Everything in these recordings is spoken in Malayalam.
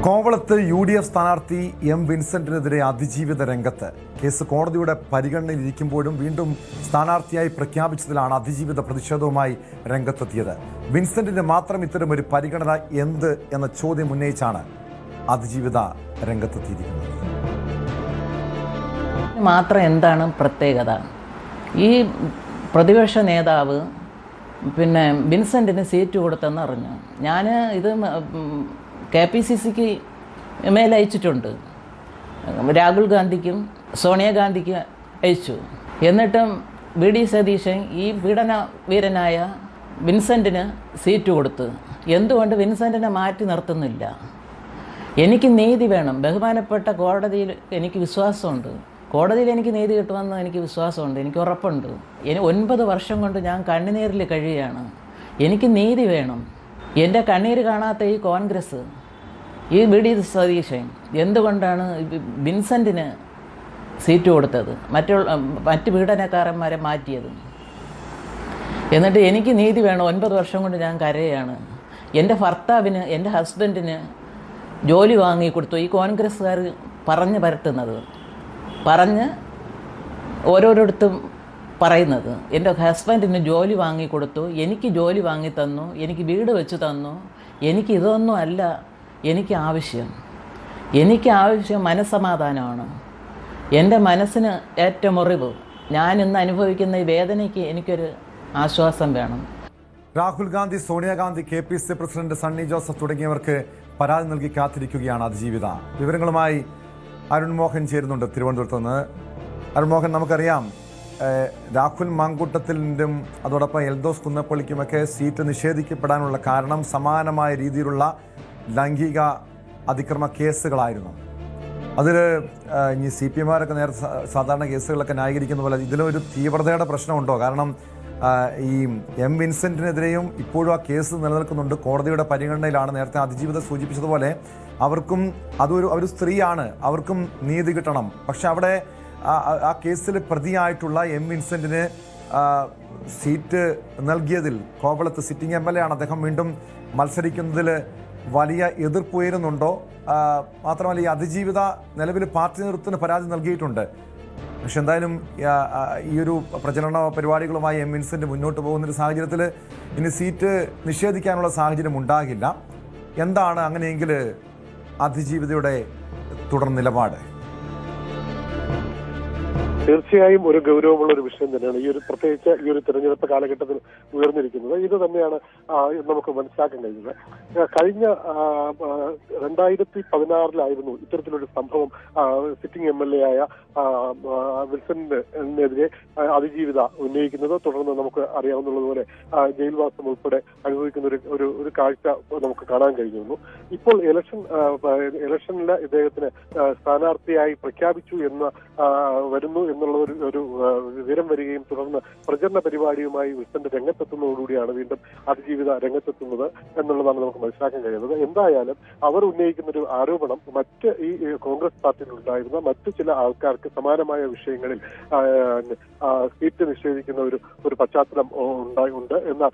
കോവളത്ത് UDF സ്ഥാനാർത്ഥി M. വിൻസെന്റിനെതിരെ അതിജീവിത രംഗത്ത്. കേസ് കോടതിയുടെ പരിഗണനയിലിരിക്കുമ്പോഴും വീണ്ടും സ്ഥാനാർത്ഥിയായി പ്രഖ്യാപിച്ചതിലാണ് അതിജീവിത പ്രതിഷേധവുമായി രംഗത്തെത്തിയത്. വിൻസെന്റിന് മാത്രം ഇത്തരമൊരു പരിഗണന എന്ത് എന്ന ചോദ്യം ഉന്നയിച്ചാണ് അതിജീവിത രംഗത്തെത്തിയിരിക്കുന്നത്. മാത്രം എന്താണ് പ്രത്യേകത? ഈ പ്രതിപക്ഷ നേതാവ് വിൻസെന്റിന് സീറ്റ് കൊടുത്തെന്ന് അറിഞ്ഞു. ഞാൻ ഇത് KPCCക്ക് മെയിൽ അയച്ചിട്ടുണ്ട്. രാഹുൽ ഗാന്ധിക്കും സോണിയാഗാന്ധിക്കും അയച്ചു. എന്നിട്ടും VD സതീശൻ ഈ പീഡന വീരനായ വിൻസെന്റിന് സീറ്റ് കൊടുത്ത് എന്തുകൊണ്ട് വിൻസെന്റിനെ മാറ്റി നിർത്തുന്നില്ല? എനിക്ക് നീതി വേണം. ബഹുമാനപ്പെട്ട കോടതിയിൽ എനിക്ക് വിശ്വാസമുണ്ട്. കോടതിയിൽ എനിക്ക് നീതി കിട്ടുമെന്ന് എനിക്ക് വിശ്വാസമുണ്ട്, എനിക്ക് ഉറപ്പുണ്ട്. 9 വർഷം കൊണ്ട് ഞാൻ കണ്ണുനീരിൽ കഴിയുകയാണ്. എനിക്ക് നീതി വേണം. എൻ്റെ കണ്ണീര് കാണാത്ത ഈ കോൺഗ്രസ്, ഈ VD സതീശൻ എന്തുകൊണ്ടാണ് വിൻസെന്റിന് സീറ്റ് കൊടുത്തത്, മറ്റ് പീഡനക്കാരന്മാരെ മാറ്റിയത്? എന്നിട്ട് എനിക്ക് നീതി വേണം. 9 വർഷം കൊണ്ട് ഞാൻ കരയാണ്. എൻ്റെ ഭർത്താവിന്, എൻ്റെ ഹസ്ബൻഡിന് ജോലി വാങ്ങിക്കൊടുത്തു. ഈ കോൺഗ്രസ്സുകാർ പറഞ്ഞ് പരട്ടുന്നത്, പറഞ്ഞ് ഓരോരിടത്തും പറയുന്നത്, എൻ്റെ ഹസ്ബൻഡിന് ജോലി വാങ്ങിക്കൊടുത്തു, എനിക്ക് ജോലി വാങ്ങി തന്നു, എനിക്ക് വീട് വെച്ച് തന്നു. എനിക്ക് ഇതൊന്നും അല്ല എനിക്ക് ആവശ്യം മനസ്സമാധാനമാണ്. എൻ്റെ മനസ്സിന് ഏറ്റവും മുറിവ്, ഞാൻ ഇന്ന് അനുഭവിക്കുന്ന ഈ വേദനയ്ക്ക് എനിക്കൊരു ആശ്വാസം വേണം. രാഹുൽ ഗാന്ധി, സോണിയാഗാന്ധി, KPCC പ്രസിഡന്റ് സണ്ണി ജോസഫ് തുടങ്ങിയവർക്ക് പരാതി നൽകി കാത്തിരിക്കുകയാണ് അതിജീവിത. വിവരങ്ങളുമായി അരുൺ മോഹൻ ചേരുന്നുണ്ട് തിരുവനന്തപുരത്ത് നിന്ന്. അരുൺ മോഹൻ, നമുക്കറിയാം രാഹുൽ മാങ്കൂട്ടത്തിലും അതോടൊപ്പം എൽദോസ് കുന്നപ്പള്ളിക്കുമൊക്കെ സീറ്റ് നിഷേധിക്കപ്പെടാനുള്ള കാരണം സമാനമായ രീതിയിലുള്ള ലൈംഗിക അതിക്രമ കേസുകളായിരുന്നു. അതിൽ ഇനി CPMമാരൊക്കെ നേരത്തെ സാധാരണ കേസുകളൊക്കെ ന്യായീകരിക്കുന്ന പോലെ ഇതിലൊരു തീവ്രതയുടെ പ്രശ്നമുണ്ടോ? കാരണം ഈ M. വിൻസെന്റിനെതിരെയും ഇപ്പോഴും ആ കേസ് നിലനിൽക്കുന്നുണ്ട്, കോടതിയുടെ പരിഗണനയിലാണ്. നേരത്തെ അതിജീവിത സൂചിപ്പിച്ചതുപോലെ അവർക്കും ഒരു സ്ത്രീയാണ്, അവർക്കും നീതി കിട്ടണം. പക്ഷെ അവിടെ ആ കേസിൽ പ്രതിയായിട്ടുള്ള M. വിൻസെന്റിന് സീറ്റ് നൽകിയതിൽ കോവളത്ത് സിറ്റിംഗ് MLA ആണ് അദ്ദേഹം. വീണ്ടും മത്സരിക്കുന്നതിൽ വലിയ എതിർപ്പുയരുന്നുണ്ടോ? മാത്രമല്ല ഈ അതിജീവിത നിലവിൽ പാർട്ടി നേതൃത്വത്തിന് പരാതി നൽകിയിട്ടുണ്ട്. പക്ഷെ എന്തായാലും ഈ ഒരു പ്രചരണ പരിപാടികളുമായി M. വിൻസെന്റ് മുന്നോട്ട് പോകുന്നൊരു സാഹചര്യത്തിൽ ഇനി സീറ്റ് നിഷേധിക്കാനുള്ള സാഹചര്യം ഉണ്ടാകില്ല. എന്താണ് അങ്ങനെയെങ്കിൽ അതിജീവിതയുടെ തുടർ നിലപാട്? തീർച്ചയായും ഒരു ഗൗരവമുള്ള ഒരു വിഷയം തന്നെയാണ് പ്രത്യേകിച്ച് ഈ ഒരു തെരഞ്ഞെടുപ്പ് കാലഘട്ടത്തിൽ ഉയർന്നിരിക്കുന്നത്. ഇത് തന്നെയാണ് നമുക്ക് മനസ്സിലാക്കാൻ കഴിയുന്നത്. കഴിഞ്ഞ 2016 ഇത്തരത്തിലൊരു സംഭവം സിറ്റിംഗ് MLA ആയ വിൻസെന്റിനെതിരെ അതിജീവിത ഉന്നയിക്കുന്നത്. തുടർന്ന് നമുക്ക് അറിയാവുന്നതുപോലെ ജയിൽവാസം ഉൾപ്പെടെ അനുഭവിക്കുന്ന ഒരു കാഴ്ച നമുക്ക് കാണാൻ കഴിഞ്ഞിരുന്നു. ഇപ്പോൾ ഇലക്ഷനിൽ ഇദ്ദേഹത്തിന് സ്ഥാനാർത്ഥിയായി പ്രഖ്യാപിച്ചു വരുന്നു എന്നുള്ള ഒരു വിവരം വരികയും തുടർന്ന് പ്രചരണ പരിപാടിയുമായി വിൻസെന്റ് രംഗത്തെത്തുന്നതോടുകൂടിയാണ് വീണ്ടും അതിജീവിത രംഗത്തെത്തുന്നത് എന്നുള്ളതാണ് നമുക്ക് മനസ്സിലാക്കാൻ കഴിയുന്നത്. എന്തായാലും അവർ ഉന്നയിക്കുന്ന ഒരു ആരോപണം മറ്റ് ഈ കോൺഗ്രസ് പാർട്ടിയിലുണ്ടായിരുന്ന മറ്റു ചില ആൾക്കാർക്ക് സമാനമായ വിഷയങ്ങളിൽ സീറ്റ് നിഷേധിക്കുന്ന ഒരു പശ്ചാത്തലം ഉണ്ട്. എന്നാൽ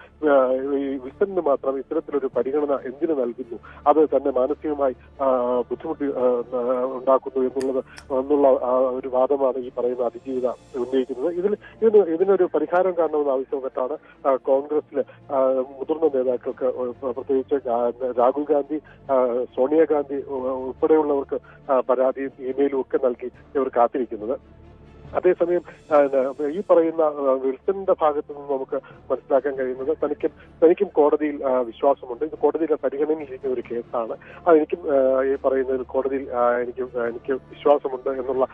ഈ വിൻസെന്റിന് മാത്രം ഇത്തരത്തിലൊരു പരിഗണന എന്തിനു നൽകുന്നു? അത് തന്നെ മാനസികമായി ബുദ്ധിമുട്ട് ഉണ്ടാക്കുന്നു എന്നുള്ള ഒരു വാദമാണ് ഈ പറയുന്ന അതിജീവിത ഉന്നയിക്കുന്നത്. ഇതിനൊരു പരിഹാരം കാണണമെന്ന് ആവശ്യപ്പെട്ടാണ് കോൺഗ്രസിലെ മുതിർന്ന നേതാക്കൾക്ക്, പ്രത്യേകിച്ച് രാഹുൽ ഗാന്ധി, സോണിയാഗാന്ധി ഉൾപ്പെടെയുള്ളവർക്ക് പരാതിയും ഇമെയിലും ഒക്കെ നൽകി ഇവർ കാത്തിരിക്കുന്നത്. അതേസമയം ഈ പറയുന്ന വിൽസന്റെ ഭാഗത്ത് നിന്ന് നമുക്ക് മനസ്സിലാക്കാൻ കഴിയുന്നത് തനിക്കും കോടതിയിൽ വിശ്വാസമുണ്ട്. ഇത് കോടതിയിലെ പരിഗണനയിലിരിക്കുന്ന ഒരു കേസാണ്. അതെനിക്കും ഈ പറയുന്നതിൽ കോടതിയിൽ എനിക്ക് വിശ്വാസമുണ്ട് എന്നുള്ള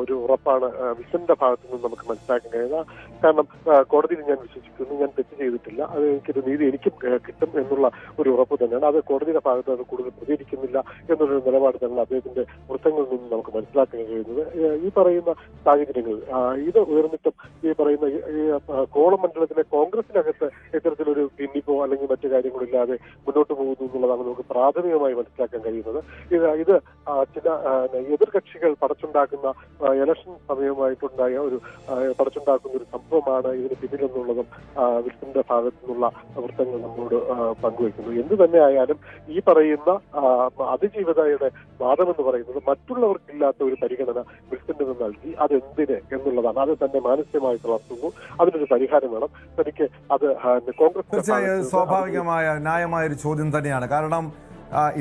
ഒരു ഉറപ്പാണ് വിൽസന്റെ ഭാഗത്ത് നിന്ന് നമുക്ക് മനസ്സിലാക്കാൻ കഴിയുന്നത്. കാരണം കോടതിയിൽ ഞാൻ വിശ്വസിക്കുന്നു, ഞാൻ തെറ്റ് ചെയ്തിട്ടില്ല, അത് എനിക്കൊരു നീതി എനിക്കും കിട്ടും എന്നുള്ള ഒരു ഉറപ്പ് തന്നെയാണ്. അത് കോടതിയുടെ ഭാഗത്ത് അത് കൂടുതൽ പ്രതികരിക്കുന്നില്ല എന്നുള്ളൊരു നിലപാട് തന്നെയാണ് അദ്ദേഹത്തിന്റെ വൃത്തങ്ങളിൽ നിന്ന് നമുക്ക് മനസ്സിലാക്കാൻ കഴിയുന്നത്. ഈ പറയുന്ന സാഹചര്യങ്ങളിൽ ഇത് ഉയർന്നിട്ടും ഈ പറയുന്ന ഈ കോളം മണ്ഡലത്തിലെ കോൺഗ്രസിനകത്ത് ഇത്തരത്തിലൊരു ഭിന്നിപ്പോ അല്ലെങ്കിൽ മറ്റു കാര്യങ്ങളോ ഇല്ലാതെ മുന്നോട്ട് പോകുന്നു എന്നുള്ളതാണ് നമുക്ക് പ്രാഥമികമായി മനസ്സിലാക്കാൻ കഴിയുന്നത്. ഇത് ചില എതിർകക്ഷികൾ പടച്ചുണ്ടാക്കുന്ന ഇലക്ഷൻ സമയമായിട്ടുണ്ടായ പടച്ചുണ്ടാക്കുന്ന ഒരു സംഭവമാണ് ഇതിന് പിന്നിലെന്നുള്ളതും വിൽസന്റെ ഭാഗത്തു നിന്നുള്ള വൃത്തങ്ങൾ നമ്മളോട് പങ്കുവയ്ക്കുന്നു. എന്ത് തന്നെ ആയാലും ഈ പറയുന്ന അതിജീവിതയുടെ വാദമെന്ന് പറയുന്നത് മറ്റുള്ളവർക്കില്ലാത്ത ഒരു പരിഗണന വിൽസന്റെ നിന്ന് നൽകി അതെന്തിന് എന്നുള്ളതാണ്. അത് തന്നെ മാനസികമായി തളർത്തുന്നു. അതിനൊരു പരിഹാരം വേണം. തനിക്ക് അത് കോൺഗ്രസ് തീർച്ചയായും സ്വാഭാവികമായ ന്യായമായ ഒരു ചോദ്യം തന്നെയാണ്. കാരണം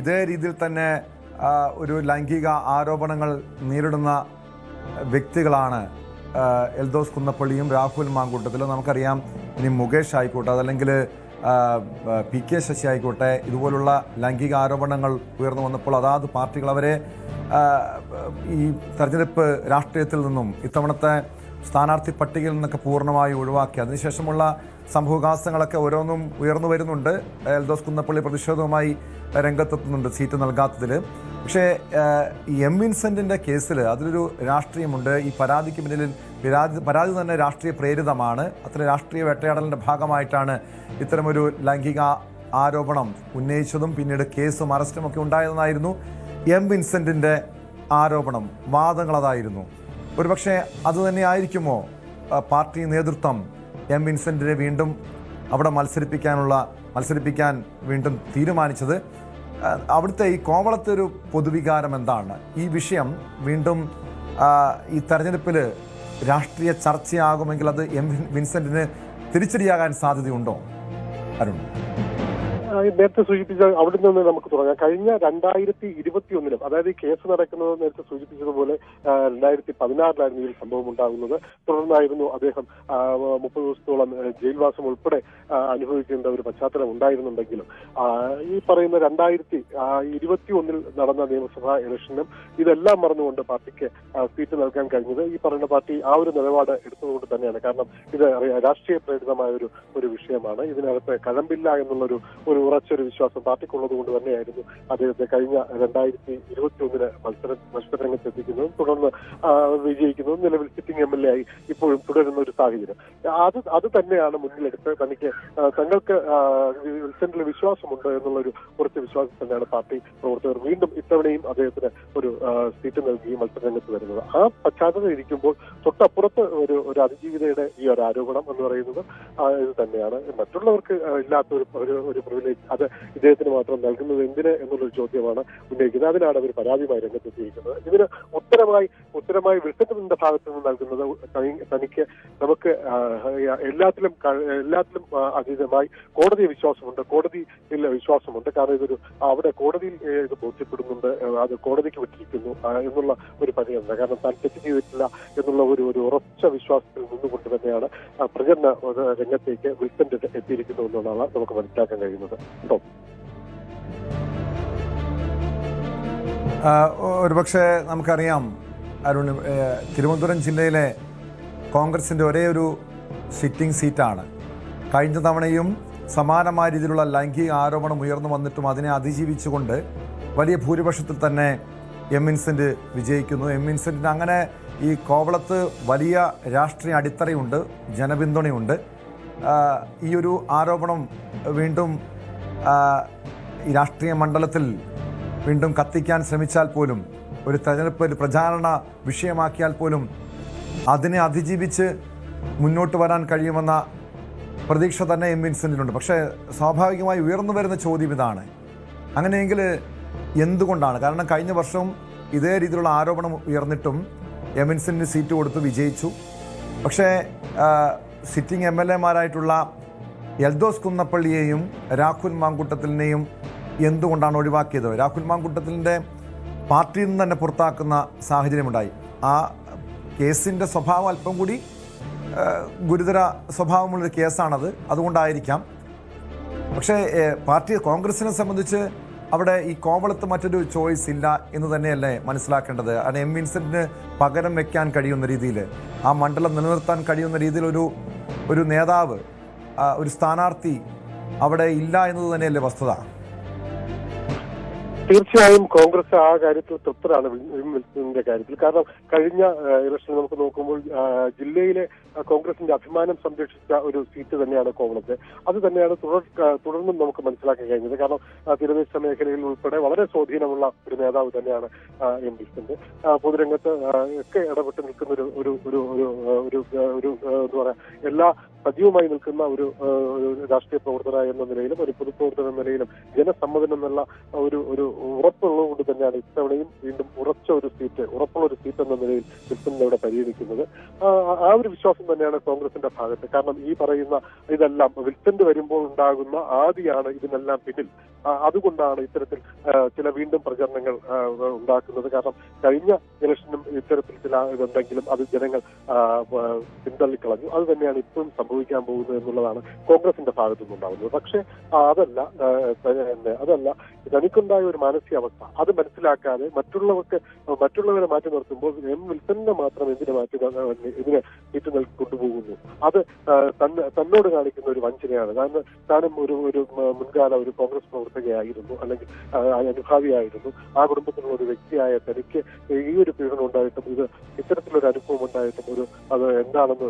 ഇതേ രീതിയിൽ തന്നെ ഒരു ലൈംഗിക ആരോപണങ്ങൾ നേരിടുന്ന വ്യക്തികളാണ് എൽദോസ് കുന്നപ്പള്ളിയും രാഹുൽ മാങ്കൂട്ടത്തിലും. നമുക്കറിയാം, ഇനി മുകേഷ് ആയിക്കോട്ടെ, അതല്ലെങ്കിൽ PK ശശി ആയിക്കോട്ടെ, ഇതുപോലുള്ള ലൈംഗിക ആരോപണങ്ങൾ ഉയർന്നു വന്നപ്പോൾ അതാത് പാർട്ടികൾ അവരെ ഈ തെരഞ്ഞെടുപ്പ് രാഷ്ട്രീയത്തിൽ നിന്നും ഇത്തവണത്തെ സ്ഥാനാർത്ഥി പട്ടികയിൽ നിന്നൊക്കെ പൂർണ്ണമായി ഒഴിവാക്കി. അതിനുശേഷമുള്ള സംഭവവികാസങ്ങളൊക്കെ ഓരോന്നും ഉയർന്നു വരുന്നുണ്ട്. എൽദോസ് കുന്നപ്പള്ളി പ്രതിഷേധവുമായി രംഗത്തെത്തുന്നുണ്ട് സീറ്റ് നൽകാത്തതിൽ. പക്ഷേ എം വിൻസെന്റിന്റെ കേസിൽ അതിലൊരു രാഷ്ട്രീയമുണ്ട്. ഈ പരാതിക്ക് പിന്നിൽ പരാതി തന്നെ രാഷ്ട്രീയ പ്രേരിതമാണ്. അത്ര രാഷ്ട്രീയ വേട്ടയാടലിന്റെ ഭാഗമായിട്ടാണ് ഇത്തരമൊരു ലൈംഗിക ആരോപണം ഉന്നയിച്ചതും പിന്നീട് കേസും അറസ്റ്റും ഒക്കെ ഉണ്ടായതെന്നായിരുന്നു എം വിൻസെന്റിന്റെ ആരോപണം. വാദങ്ങൾ അതായിരുന്നു. ഒരുപക്ഷെ അതുതന്നെയായിരിക്കുമോ പാർട്ടി നേതൃത്വം എം വിൻസെന്റിനെ വീണ്ടും അവിടെ മത്സരിപ്പിക്കാൻ വീണ്ടും തീരുമാനിച്ചത്? അവിടുത്തെ ഈ കോവളത്തെ ഒരു പൊതുവികാരം എന്താണ്? ഈ വിഷയം വീണ്ടും ഈ തെരഞ്ഞെടുപ്പിൽ രാഷ്ട്രീയ ചർച്ചയാകുമെങ്കിൽ അത് എം വിൻസെന്റിന് തിരിച്ചടിയാകാൻ സാധ്യതയുണ്ടോ അരുൺ? നേരത്തെ സൂചിപ്പിച്ച അവിടെ നിന്ന് നമുക്ക് തുടങ്ങാം. കഴിഞ്ഞ 2021 അതായത് ഈ കേസ് നടക്കുന്നത് നേരത്തെ സൂചിപ്പിച്ചതുപോലെ 2016 ഈ സംഭവം ഉണ്ടാകുന്നത്. തുടർന്നായിരുന്നു അദ്ദേഹം 30 ദിവസത്തോളം ജയിൽവാസം ഉൾപ്പെടെ അനുഭവിക്കേണ്ട ഒരു പശ്ചാത്തലം ഉണ്ടായിരുന്നുണ്ടെങ്കിലും ഈ പറയുന്ന 2021 നടന്ന നിയമസഭാ ഇലക്ഷനും ഇതെല്ലാം മറന്നുകൊണ്ട് പാർട്ടിക്ക് സീറ്റ് നൽകാൻ കഴിഞ്ഞത് ഈ പറയുന്ന പാർട്ടി ആ ഒരു നിലപാട് എടുത്തതുകൊണ്ട് തന്നെയാണ്. കാരണം ഇത് രാഷ്ട്രീയ പ്രേരിതമായ ഒരു വിഷയമാണ്. ഇതിനകത്ത് കഴമ്പില്ല എന്നുള്ളൊരു ഉറച്ചൊരു വിശ്വാസം പാർട്ടിക്കുള്ളത് കൊണ്ട് തന്നെയായിരുന്നു അദ്ദേഹത്തെ കഴിഞ്ഞ 2021 മത്സരരംഗത്ത് എത്തിക്കുന്നതും തുടർന്ന് വിജയിക്കുന്നതും നിലവിൽ സിറ്റിംഗ് MLA ആയി ഇപ്പോഴും തുടരുന്ന ഒരു സാഹചര്യം. അത് തന്നെയാണ് മുന്നിലെടുത്ത് തങ്ങൾക്ക് വിൽസണിൽ വിശ്വാസമുണ്ട് എന്നുള്ളൊരു ഉറച്ച വിശ്വാസം തന്നെയാണ് പാർട്ടി പ്രവർത്തകർ വീണ്ടും ഇത്തവണയും അദ്ദേഹത്തിന് ഒരു സീറ്റ് നൽകി മത്സരരംഗത്ത് വരുന്നത്. ആ പശ്ചാത്തലം ഇരിക്കുമ്പോൾ തൊട്ടപ്പുറത്ത് ഒരു അതിജീവിതയുടെ ഈ ഒരു ആരോപണം എന്ന് പറയുന്നത് ഇത് തന്നെയാണ്. മറ്റുള്ളവർക്ക് ഇല്ലാത്ത ഒരു പ്രിവിലേജ് അത് ഇദ്ദേഹത്തിന് മാത്രം നൽകുന്നത് എന്തിന് എന്നുള്ളൊരു ചോദ്യമാണ് ഉന്നയിക്കുന്നത്. അതിനാണ് അവർ പരാതിയുമായി രംഗത്തെത്തിയിരിക്കുന്നത്. ഇതിന് ഉത്തരമായി വിൽസന്റെ ഭാഗത്ത് നിന്ന് നൽകുന്നത് തനിക്ക് നമുക്ക് എല്ലാത്തിലും അതീതമായി കോടതിയെ വിശ്വാസമുണ്ട്, കോടതിയിൽ വിശ്വാസമുണ്ട്. കാരണം അവിടെ കോടതിയിൽ ഇത് ബോധ്യപ്പെടുന്നുണ്ട്, അത് കോടതിക്ക് വിട്ടിരിക്കുന്നു എന്നുള്ള ഒരു പരിഗണന. കാരണം താൻ തെറ്റ് ചെയ്തിട്ടില്ല എന്നുള്ള ഒരു ഉറച്ച വിശ്വാസത്തിൽ നിന്നുകൊണ്ട് തന്നെയാണ് പ്രചരണ രംഗത്തേക്ക് വിൽസന്റെ എത്തിയിരിക്കുന്നു എന്നുള്ളതാണ് നമുക്ക് മനസ്സിലാക്കാൻ കഴിയുന്നത്. ഒരുപക്ഷെ നമുക്കറിയാം അരുൺ, തിരുവനന്തപുരം ജില്ലയിലെ കോൺഗ്രസിൻ്റെ ഒരേ ഒരു സിറ്റിംഗ് സീറ്റാണ്. കഴിഞ്ഞ തവണയും സമാനമായ രീതിയിലുള്ള ലൈംഗിക ആരോപണം ഉയർന്നു വന്നിട്ടും അതിനെ അതിജീവിച്ചുകൊണ്ട് വലിയ ഭൂരിപക്ഷത്തിൽ തന്നെ എം വിൻസെന്റ് വിജയിക്കുന്നു. എം വിൻസെന്റിന് അങ്ങനെ ഈ കോവളത്ത് വലിയ രാഷ്ട്രീയ അടിത്തറയുണ്ട്, ജനപിന്തുണയുണ്ട്. ഈ ഒരു ആരോപണം വീണ്ടും ഈ രാഷ്ട്രീയ മണ്ഡലത്തിൽ വീണ്ടും കത്തിക്കാൻ ശ്രമിച്ചാൽ പോലും, ഒരു തെരഞ്ഞെടുപ്പ് പ്രചാരണ വിഷയമാക്കിയാൽ പോലും അതിനെ അതിജീവിച്ച് മുന്നോട്ട് വരാൻ കഴിയുമെന്ന പ്രതീക്ഷ തന്നെ എം വിൻസെന്റിനുണ്ട്. പക്ഷേ സ്വാഭാവികമായി ഉയർന്നു വരുന്ന ചോദ്യം ഇതാണ്, അങ്ങനെയെങ്കിൽ എന്തുകൊണ്ടാണ്? കാരണം കഴിഞ്ഞ വർഷം ഇതേ രീതിയിലുള്ള ആരോപണം ഉയർന്നിട്ടും എം വിൻസെന്റിന് സീറ്റ് കൊടുത്ത് വിജയിച്ചു. പക്ഷേ സിറ്റിംഗ് MLA-മാരായിട്ടുള്ള എൽദോസ് കുന്നപ്പള്ളിയെയും രാഹുൽ മാങ്കൂട്ടത്തിലിനെയും എന്തുകൊണ്ടാണ് ഒഴിവാക്കിയത്? രാഹുൽ മാങ്കൂട്ടത്തിലിൻ്റെ പാർട്ടിയിൽ നിന്ന് തന്നെ പുറത്താക്കുന്ന സാഹചര്യമുണ്ടായി. ആ കേസിൻ്റെ സ്വഭാവം അല്പം കൂടി ഗുരുതര സ്വഭാവമുള്ളൊരു കേസാണത്, അതുകൊണ്ടായിരിക്കാം. പക്ഷേ കോൺഗ്രസിനെ സംബന്ധിച്ച് അവിടെ ഈ കോവളത്ത് മറ്റൊരു ചോയ്സ് ഇല്ല എന്ന് തന്നെയല്ലേ മനസ്സിലാക്കേണ്ടത്? അത് എം വിൻസെന്റിന് പകരം വെക്കാൻ കഴിയുന്ന രീതിയിൽ, ആ മണ്ഡലം നിലനിർത്താൻ കഴിയുന്ന രീതിയിൽ ഒരു നേതാവ്, ഒരു സ്ഥാനാർത്ഥി അവിടെ ഇല്ല എന്നത് തന്നെയല്ലേ വസ്തുത? തീർച്ചയായും കോൺഗ്രസ് ആ കാര്യത്തിൽ തൃപ്തരാണ് വിൽസന്റെ കാര്യത്തിൽ. കാരണം കഴിഞ്ഞ ഇലക്ഷൻ നമുക്ക് നോക്കുമ്പോൾ ജില്ലയിലെ കോൺഗ്രസിന്റെ അഭിമാനം സംരക്ഷിച്ച ഒരു സീറ്റ് തന്നെയാണ് കോവളത്ത്. അത് തന്നെയാണ് തുടർന്നും നമുക്ക് മനസ്സിലാക്കാൻ കഴിഞ്ഞത്. കാരണം തീരദേശ മേഖലയിൽ ഉൾപ്പെടെ വളരെ സ്വാധീനമുള്ള ഒരു നേതാവ് തന്നെയാണ് എം വിൽസന്റെ. പൊതുരംഗത്ത് ഒക്കെ ഇടപെട്ട് നിൽക്കുന്ന ഒരു എന്താ പറയാ എല്ലാ സജീവമായി നിൽക്കുന്ന ഒരു രാഷ്ട്രീയ പ്രവർത്തന എന്ന നിലയിലും ഒരു പൊതുപ്രവർത്തന എന്ന നിലയിലും ജനസമ്മതം എന്നുള്ള ഒരു ഉറപ്പുള്ളതുകൊണ്ട് തന്നെയാണ് ഇത്തവണയും വീണ്ടും ഉറപ്പുള്ള ഒരു സീറ്റ് എന്ന നിലയിൽ വിൽസനെ ഇവിടെ പരിഗണിക്കുന്നത്. ആ ഒരു വിശ്വാസം തന്നെയാണ് കോൺഗ്രസിന്റെ ഭാഗത്ത്. കാരണം ഈ പറയുന്ന ഇതെല്ലാം വിൽസന്റെ വരുമ്പോൾ ഉണ്ടാകുന്ന ആദിയാണ് ഇതിനെല്ലാം പിന്നിൽ. അതുകൊണ്ടാണ് ഇത്തരത്തിൽ ചില വീണ്ടും പ്രചരണങ്ങൾ ഉണ്ടാക്കുന്നത്. കാരണം കഴിഞ്ഞ ഇലക്ഷനും ഇത്തരത്തിൽ ചില ഇതുണ്ടെങ്കിലും അത് ജനങ്ങൾ പിന്തള്ളിക്കളഞ്ഞു. അത് തന്നെയാണ് ഇപ്പോഴും സംഭവിക്കാൻ പോകുന്നത് എന്നുള്ളതാണ് കോൺഗ്രസിന്റെ ഭാഗത്തു നിന്നുണ്ടാകുന്നത്. പക്ഷേ അതല്ല തനിക്കുണ്ടായ ഒരു മാനസികാവസ്ഥ അത് മനസ്സിലാക്കാതെ മറ്റുള്ളവരെ മാറ്റി നിർത്തുമ്പോൾ എം വിൽസനെ മാത്രം ഇതിനെ സീറ്റ് നൽകി കൊണ്ടുപോകുന്നു. അത് തന്നോട് കാണിക്കുന്ന ഒരു വഞ്ചനയാണ്. കാരണം താനും ഒരു മുൻകാല ഒരു കോൺഗ്രസ് പ്രവർത്തകയായിരുന്നു, അല്ലെങ്കിൽ അനുഭാവിയായിരുന്നു. ആ കുടുംബത്തിലുള്ള ഒരു വ്യക്തിയായ തനിക്ക് ഈ ഒരു പീഡനം ഉണ്ടായിട്ടും ഇത്തരത്തിലൊരു അനുഭവം ഉണ്ടായിട്ടും അത് എന്താണെന്ന്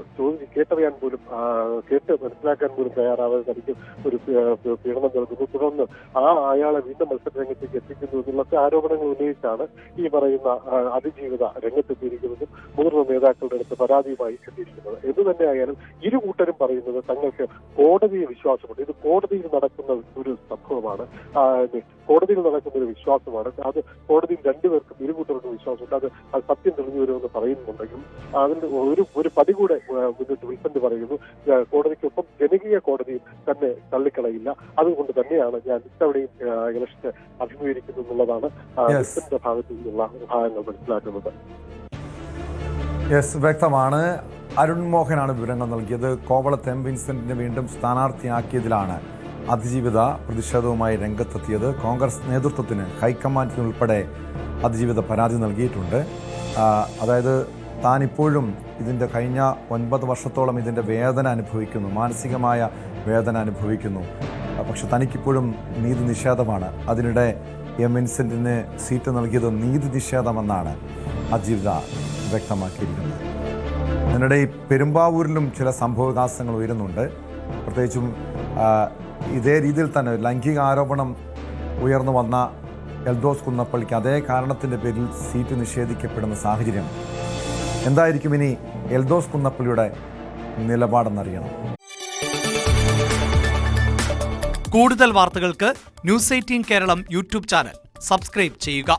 കേട്ടറിയാൻ പോലും കേട്ട് മനസ്സിലാക്കാൻ പോലും തയ്യാറാവാതെ തനിക്ക് ഒരു പീഡനം നൽകുന്നു. തുടർന്ന് അയാളെ വീണ്ടും മത്സര രംഗത്തേക്ക് എത്തിക്കുന്നു എന്നുള്ള ആരോപണങ്ങൾ ഉന്നയിച്ചാണ് ഈ പറയുന്ന അതിജീവിത രംഗത്തെത്തിയിരിക്കുന്നതും മുതിർന്ന നേതാക്കളുടെ അടുത്ത് പരാതിയുമായി എത്തിയിരിക്കുന്നത്. എന്തു തന്നെയായാലും ഇരു കൂട്ടരും പറയുന്നത് തങ്ങൾക്ക് കോടതിയെ വിശ്വാസമുണ്ട്. ഇത് കോടതിയിൽ നടക്കുന്ന ഒരു സംഭവമാണ്, കോടതിയിൽ നടക്കുന്ന ഒരു വിശ്വാസമാണ്. അത് കോടതിയിൽ രണ്ടുപേർക്കും ഇരുകൂട്ടർക്കും വിശ്വാസമുണ്ട്. അത് സത്യം തെളിഞ്ഞു വരുമെന്ന് പറയുന്നുണ്ടെങ്കിലും അതിന്റെ ഒരു പടി കൂടെ മുന്നിട്ട് വിൽസന്റെ പറയുന്നു, കോടതിക്കൊപ്പം ജനകീയ കോടതിയും തന്നെ തള്ളിക്കളയില്ല. അതുകൊണ്ട് തന്നെയാണ് ഞാൻ ഇത്തവണയും ഇലക്ഷന് അഭിമുഖീകരിക്കുന്നു എന്നുള്ളതാണ് വിൽസന്റെ ഭാഗത്തു നിന്നുള്ള ഭാഗങ്ങൾ മനസ്സിലാക്കുന്നത്. വ്യക്തമാണ്. അരുൺ മോഹനാണ് വിവരങ്ങൾ നൽകിയത്. കോവളത്ത് എം വിൻസെന്റിനെ വീണ്ടും സ്ഥാനാർത്ഥിയാക്കിയതിലാണ് അതിജീവിത പ്രതിഷേധവുമായി രംഗത്തെത്തിയത്. കോൺഗ്രസ് നേതൃത്വത്തിന് ഹൈക്കമാൻഡിനുൾപ്പെടെ അതിജീവിത പരാതി നൽകിയിട്ടുണ്ട്. അതായത് താൻ ഇപ്പോഴും ഇതിൻ്റെ കഴിഞ്ഞ 9 വർഷത്തോളം ഇതിൻ്റെ വേദന അനുഭവിക്കുന്നു, മാനസികമായ വേദന അനുഭവിക്കുന്നു. പക്ഷെ തനിക്കിപ്പോഴും നീതി നിഷേധമാണ്. അതിനിടെ എം വിൻസെന്റിന് സീറ്റ് നൽകിയത് നീതി നിഷേധമെന്നാണ് അതിജീവിത വ്യക്തമാക്കിയിരിക്കുന്നത്. അതിനിടെ ഈ പെരുമ്പാവൂരിലും ചില സംഭവവികാസങ്ങൾ ഉയരുന്നുണ്ട്. പ്രത്യേകിച്ചും ഇതേ രീതിയിൽ തന്നെ ലൈംഗിക ആരോപണം ഉയർന്നു വന്ന എൽദോസ് കുന്നപ്പള്ളിക്ക് അതേ കാരണത്തിൻ്റെ പേരിൽ സീറ്റ് നിഷേധിക്കപ്പെടുന്ന സാഹചര്യം. എന്തായിരിക്കും ഇനി എൽദോസ് കുന്നപ്പള്ളിയുടെ നിലപാടെന്നറിയണം. കൂടുതൽ വാർത്തകൾക്ക് news 18 Keralam YouTube channel subscribe ചെയ്യുക.